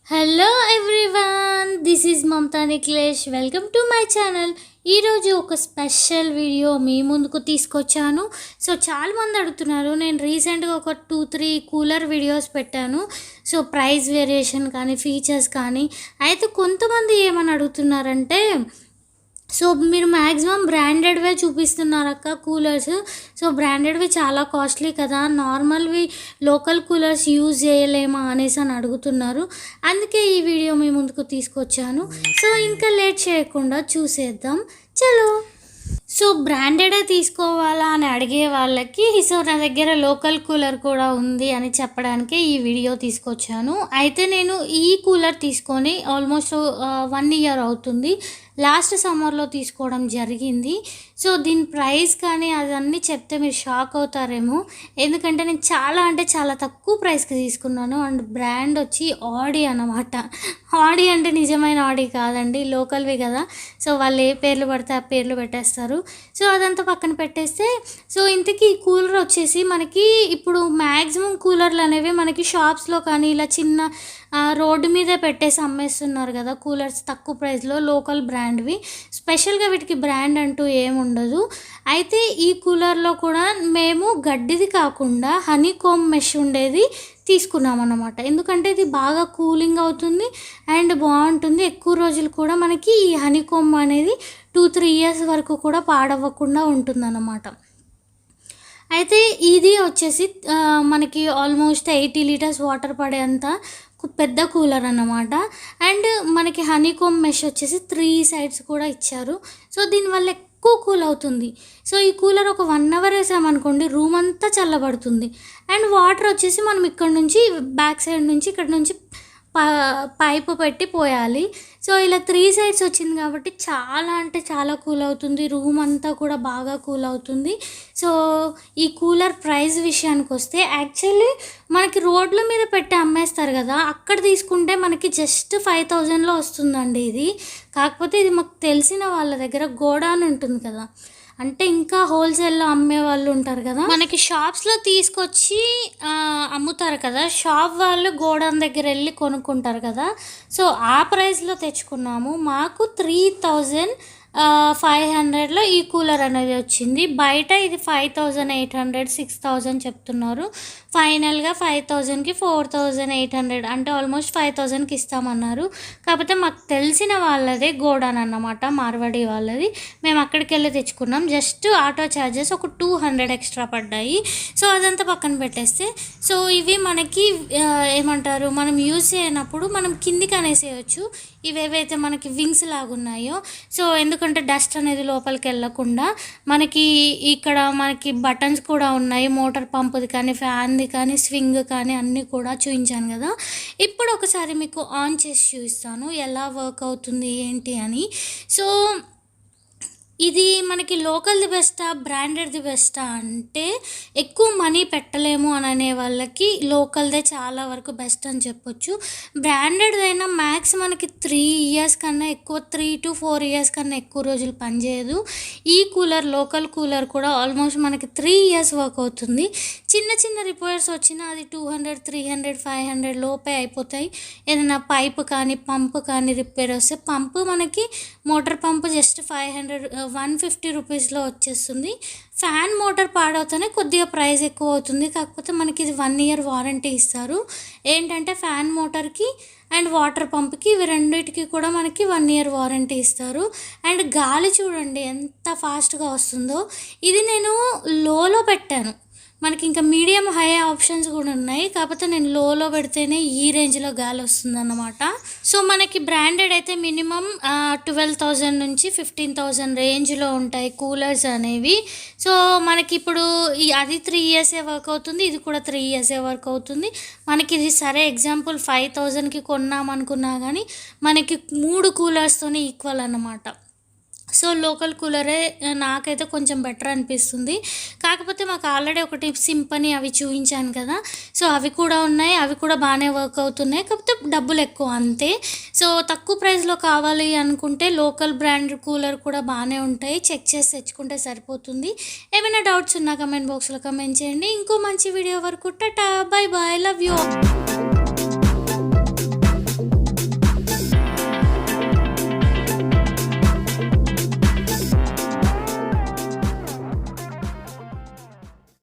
Hello everyone, this is Mamata Nikhilesh. Welcome to my channel. ఈరోజు ఒక special video మీ ముందుకు తీసుకొచ్చాను. సో చాలామంది అడుగుతున్నారు, నేను రీసెంట్గా ఒక 2-3 కూలర్ వీడియోస్ పెట్టాను. సో ప్రైస్ వేరియేషన్ కానీ ఫీచర్స్ కానీ. అయితే కొంతమంది ఏమని అడుగుతున్నారంటే, సో మీరు మ్యాక్సిమం బ్రాండెడ్వే చూపిస్తున్నారు అక్క కూలర్స్. సో బ్రాండెడ్వి చాలా కాస్ట్లీ కదా, నార్మల్వి లోకల్ కూలర్స్ యూజ్ చేయలేమా అనేసి అని అడుగుతున్నారు. అందుకే ఈ వీడియో మీ ముందుకు తీసుకొచ్చాను. సో ఇంకా లేట్ చేయకుండా చూసేద్దాం, చలో. సో బ్రాండెడే తీసుకోవాలా అని అడిగే వాళ్ళకి, సో నా దగ్గర లోకల్ కూలర్ కూడా ఉంది అని చెప్పడానికే ఈ వీడియో తీసుకొచ్చాను. అయితే నేను ఈ కూలర్ తీసుకొని ఆల్మోస్ట్ 1 ఇయర్ అవుతుంది. లాస్ట్ సమ్మర్లో తీసుకోవడం జరిగింది. సో దీని ప్రైస్ కానీ అదన్నీ చెప్తే మీరు షాక్ అవుతారేమో, ఎందుకంటే నేను చాలా తక్కువ ప్రైస్కి తీసుకున్నాను. అండ్ బ్రాండ్ వచ్చి ఆడి అన్నమాట. ఆడి అంటే నిజమైన ఆడి కాదండి, లోకల్వి కదా. సో వాళ్ళు ఏ పేర్లు పడితే ఆ పేర్లు పెట్టేస్తారు. సో అదంతా పక్కన పెట్టేస్తే, సో ఇంతకీ ఈ కూలర్ వచ్చేసి మనకి ఇప్పుడు మ్యాక్సిమం కూలర్లు అనేవి మనకి షాప్స్లో కానీ ఇలా చిన్న రోడ్డు మీదే పెట్టేసి అమ్మేస్తున్నారు కదా కూలర్స్, తక్కువ ప్రైస్లో లోకల్ బ్రాండ్వి. స్పెషల్గా వీటికి బ్రాండ్ అంటూ ఏముండదు. అయితే ఈ కూలర్లో కూడా మేము గడ్డిది కాకుండా హనీ కోమ్ మెష్ ఉండేది తీసుకున్నాం అన్నమాట. ఎందుకంటే ఇది బాగా కూలింగ్ అవుతుంది అండ్ బాగుంటుంది. ఎక్కువ రోజులు కూడా మనకి ఈ హనీ కోమ్ అనేది 2-3 ఇయర్స్ వరకు కూడా పాడవ్వకుండా ఉంటుందన్నమాట. అయితే ఇది వచ్చేసి మనకి ఆల్మోస్ట్ 80 లీటర్స్ వాటర్ పడేంత పెద్ద కూలర్ అన్నమాట. అండ్ మనకి హనీకోమ్ మెష్ వచ్చేసి 3 సైడ్స్ కూడా ఇచ్చారు. సో దీనివల్ల ఎక్కువ కూల్ అవుతుంది. సో ఈ కూలర్ ఒక 1 అవర్ వేసామనుకోండి, రూమ్ అంతా చల్లబడుతుంది. అండ్ వాటర్ వచ్చేసి మనం ఇక్కడ నుంచి బ్యాక్ సైడ్ నుంచి ఇక్కడ నుంచి పైపు పెట్టి పోయాలి. సో ఇలా 3 సైడ్స్ వచ్చింది కాబట్టి చాలా కూల్ అవుతుంది. రూమ్ అంతా కూడా బాగా కూల్ అవుతుంది. సో ఈ కూలర్ ప్రైస్ విషయానికి వస్తే, యాక్చువల్లీ మనకి రోడ్ల మీద పెట్టి అమ్మేస్తారు కదా, అక్కడ తీసుకుంటే మనకి జస్ట్ 5,000లో వస్తుందండి ఇది. కాకపోతే ఇది మాకు తెలిసిన వాళ్ళ దగ్గర గోడాన్ ఉంటుంది కదా, అంటే ఇంకా హోల్సేల్లో అమ్మే వాళ్ళు ఉంటారు కదా, మనకి షాప్స్లో తీసుకొచ్చి అమ్ముతారు కదా, షాప్ వాళ్ళు గోడౌన్ దగ్గర వెళ్ళి కొనుక్కుంటారు కదా. సో ఆ ప్రైస్లో తెచ్చుకున్నాము. మాకు 3,500లో ఈ కూలర్ అనేది వచ్చింది. బయట ఇది 5,800 6,000 చెప్తున్నారు. ఫైనల్గా 5,000కి 4,800 అంటే ఆల్మోస్ట్ 5,000కి ఇస్తామన్నారు. కాకపోతే మాకు తెలిసిన వాళ్ళదే గోడాన్ అన్నమాట, మార్వాడి వాళ్ళది. మేము అక్కడికి వెళ్ళి తెచ్చుకున్నాం. జస్ట్ ఆటో ఛార్జెస్ ఒక 200 ఎక్స్ట్రా పడ్డాయి. సో అదంతా పక్కన పెట్టేస్తే, సో ఇవి మనకి ఏమంటారు, మనం యూజ్ చేయనప్పుడు మనం కిందికి అనేసేయచ్చు ఇవేవైతే మనకి వింగ్స్ లాగున్నాయో. సో ఎందుకంటే డస్ట్ అనేది లోపలికి వెళ్ళకుండా మనకి ఇక్కడ మనకి బటన్స్ కూడా ఉన్నాయి, మోటార్ పంపుది కానీ ఫ్యాన్ది కానీ స్వింగ్ కానీ అన్నీ కూడా చూపించాను కదా. ఇప్పుడు ఒకసారి మీకు ఆన్ చేసి చూపిస్తాను ఎలా వర్క్ అవుతుంది ఏంటి అని. సో ఇది మనకి లోకల్ది బెస్టా బ్రాండెడ్ది బెస్టా అంటే, ఎక్కువ మనీ పెట్టలేము అని అనే వాళ్ళకి లోకల్దే చాలా వరకు బెస్ట్ అని చెప్పొచ్చు. బ్రాండెడ్ అయినా మ్యాక్స్ మనకి 3 ఇయర్స్ కన్నా ఎక్కువ, 3 to 4 ఇయర్స్ కన్నా ఎక్కువ రోజులు పనిచేయదు. ఈ కూలర్ లోకల్ కూలర్ కూడా ఆల్మోస్ట్ మనకి 3 ఇయర్స్ వర్క్ అవుతుంది. చిన్న రిపేర్స్ వచ్చినా అది 200 300 500 లోపే అయిపోతాయి. ఏదైనా పైపు కానీ పంపు కానీ రిపేర్ వస్తే, పంపు మనకి మోటార్ పంపు జస్ట్ 150 రూపీస్లో వచ్చేస్తుంది. ఫ్యాన్ మోటార్ పాడవుతానే కొద్దిగా ప్రైస్ ఎక్కువ అవుతుంది. కాకపోతే మనకి ఇది 1 ఇయర్ వారంటీ ఇస్తారు. ఏంటంటే ఫ్యాన్ మోటార్కి అండ్ వాటర్ పంప్కి, ఇవి రెండింటికి కూడా మనకి 1 ఇయర్ వారంటీ ఇస్తారు. అండ్ గాలి చూడండి ఎంత ఫాస్ట్గా వస్తుందో. ఇది నేను లోలో పెట్టాను, మనకి ఇంకా మీడియం హై ఆప్షన్స్ కూడా ఉన్నాయి. కాకపోతే నేను లోలో పెడితేనే ఈ రేంజ్లో గాలి వస్తుంది అన్నమాట. సో మనకి బ్రాండెడ్ అయితే మినిమం 12,000 నుంచి 15,000 రేంజ్లో ఉంటాయి కూలర్స్ అనేవి. సో మనకి ఇప్పుడు అది 3 ఇయర్సే వర్క్ అవుతుంది, ఇది కూడా 3 ఇయర్సే వర్క్ అవుతుంది. మనకి ఇది సరే ఎగ్జాంపుల్ 5,000కి కొన్నామనుకున్నా కానీ మనకి 3 కూలర్స్తోనే ఈక్వల్ అన్నమాట. సో లోకల్ కూలరే నాకైతే కొంచెం బెటర్ అనిపిస్తుంది. కాకపోతే మాకు ఆల్రెడీ ఒకటి సింపని అవి చూయించాను కదా! సో అవి కూడా ఉన్నాయి. అవి కూడా బాగానే వర్క్ అవుతున్నాయి. కాకపోతే డబ్బులు ఎక్కువ అంతే. సో తక్కువ ప్రైస్‌లో కావాలి అనుకుంటే లోకల్ బ్రాండ్ కూలర్ కూడా బాగానే ఉంటాయి. చెక్ చేసి తెచ్చుకుంటే సరిపోతుంది. ఏమైనా డౌట్స్ ఉన్నా కమెంట్ బాక్స్‌లో కమెంట్ చేయండి. ఇంకో మంచి వీడియో వరకు Tata! By by! Love you all.